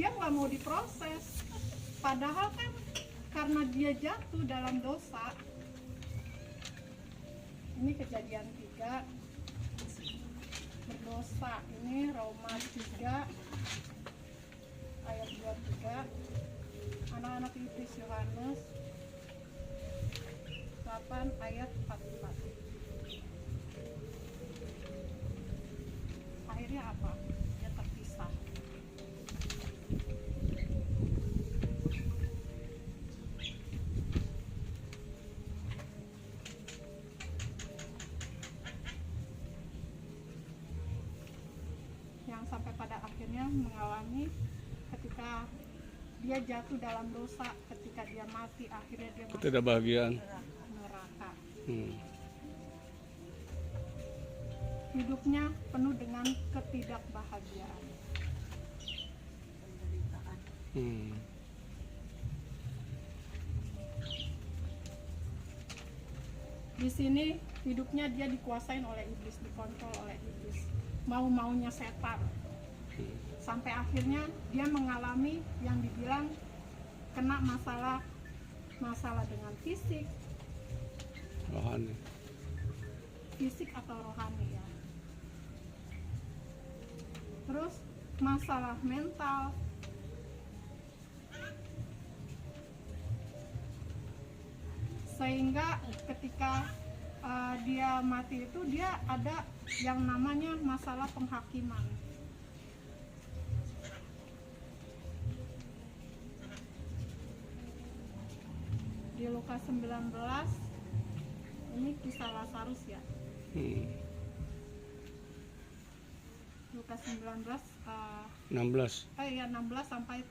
dia nggak mau diproses. Padahal kan karena dia jatuh dalam dosa. Ini Kejadian 3 berdosa. Ini Roma 3 ayat 23. Anak-anak iblis Yohanes 8 ayat 44. Akhirnya apa? Dia terpisah. Yang sampai pada akhirnya mengalami ketika dia jatuh dalam dosa, ketika dia mati, akhirnya dia masuk Ketidakbahagiaan. neraka. Hmm. Hidupnya penuh dengan ketidakbahagiaan. Hmm. Di sini hidupnya dia dikuasain oleh iblis, dikontrol oleh iblis, mau-maunya setan. Sampai akhirnya dia mengalami yang dibilang kena masalah dengan fisik Rohani. atau rohani ya. Terus masalah mental, sehingga ketika dia mati itu dia ada yang namanya masalah penghakiman. Di Lukas 19 ini kisah Lazarus ya. Lukas 19 16. 16 sampai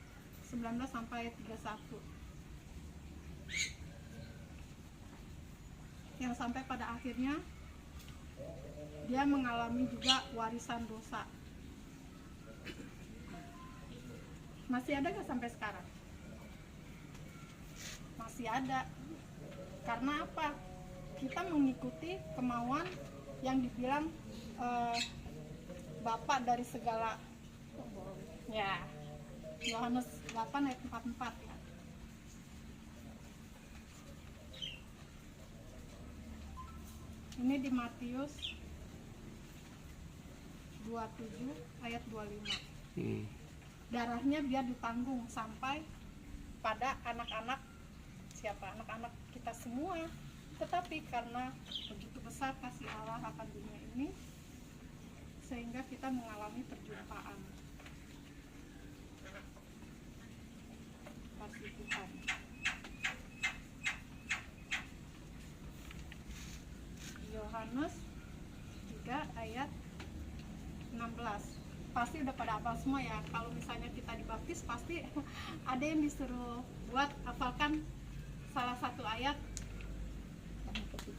19 sampai 31. Yang sampai pada akhirnya dia mengalami juga warisan dosa. Masih ada nggak sampai sekarang? Masih ada. Karena apa? Kita mengikuti kemauan yang dibilang Bapak dari segala ya. Yohanes 8 ayat 44 ya. Ini di Matius 27 ayat 25. Darahnya biar ditanggung sampai pada anak-anak siapa? Anak-anak kita semua. Tetapi karena begitu besar kasih Allah akan dunia ini, sehingga kita mengalami perjumpaan. Kasih Tuhan. Yohanes 3 ayat 16. Pasti udah pada hafal semua ya. Kalau misalnya kita dibaptis pasti ada yang disuruh buat hafalkan salah satu ayat.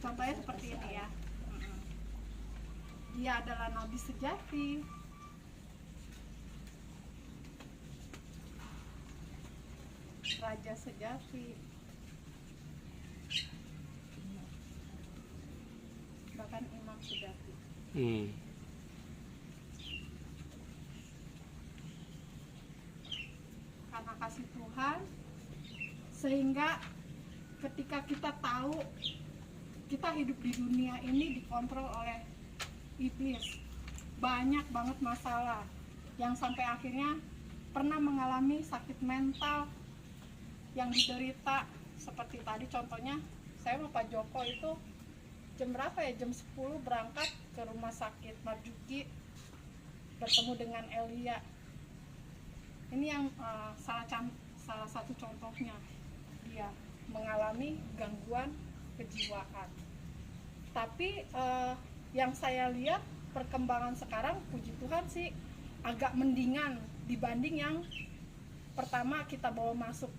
Contohnya seperti ini ya. Dia adalah nabi sejati. Raja sejati. Bahkan imam sejati. Karena kasih Tuhan, sehingga ketika kita tahu kita hidup di dunia ini dikontrol oleh iblis, banyak banget masalah yang sampai akhirnya pernah mengalami sakit mental yang diderita. Seperti tadi contohnya saya sama Pak Joko itu jam berapa ya, jam 10 berangkat ke rumah sakit Marjuki bertemu dengan Elia. Ini yang salah satu contohnya, dia mengalami gangguan kejiwaan. Tapi yang saya lihat perkembangan sekarang puji Tuhan sih agak mendingan dibanding yang pertama kita bawa masuk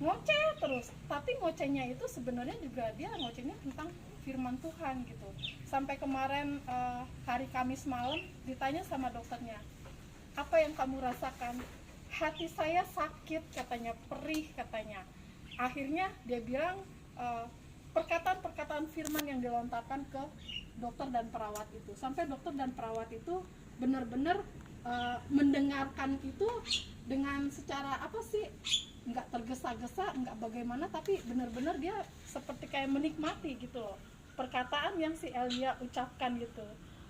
ngoceh terus. Tapi ngocehnya itu sebenarnya juga dia ngocehnya tentang firman Tuhan gitu. Sampai kemarin hari Kamis malam ditanya sama dokternya, apa yang kamu rasakan? Hati saya sakit katanya, perih katanya. Akhirnya dia bilang perkataan-perkataan firman yang dilontarkan ke dokter dan perawat itu, sampai dokter dan perawat itu benar-benar mendengarkan itu dengan secara apa sih, nggak tergesa-gesa, nggak bagaimana, tapi benar-benar dia seperti kayak menikmati gitu loh perkataan yang si Elia ucapkan gitu.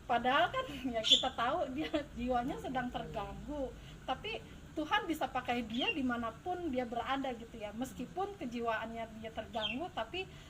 Padahal kan ya kita tahu dia jiwanya sedang terganggu, tapi Tuhan bisa pakai dia dimanapun dia berada gitu ya. Meskipun kejiwaannya dia terganggu, tapi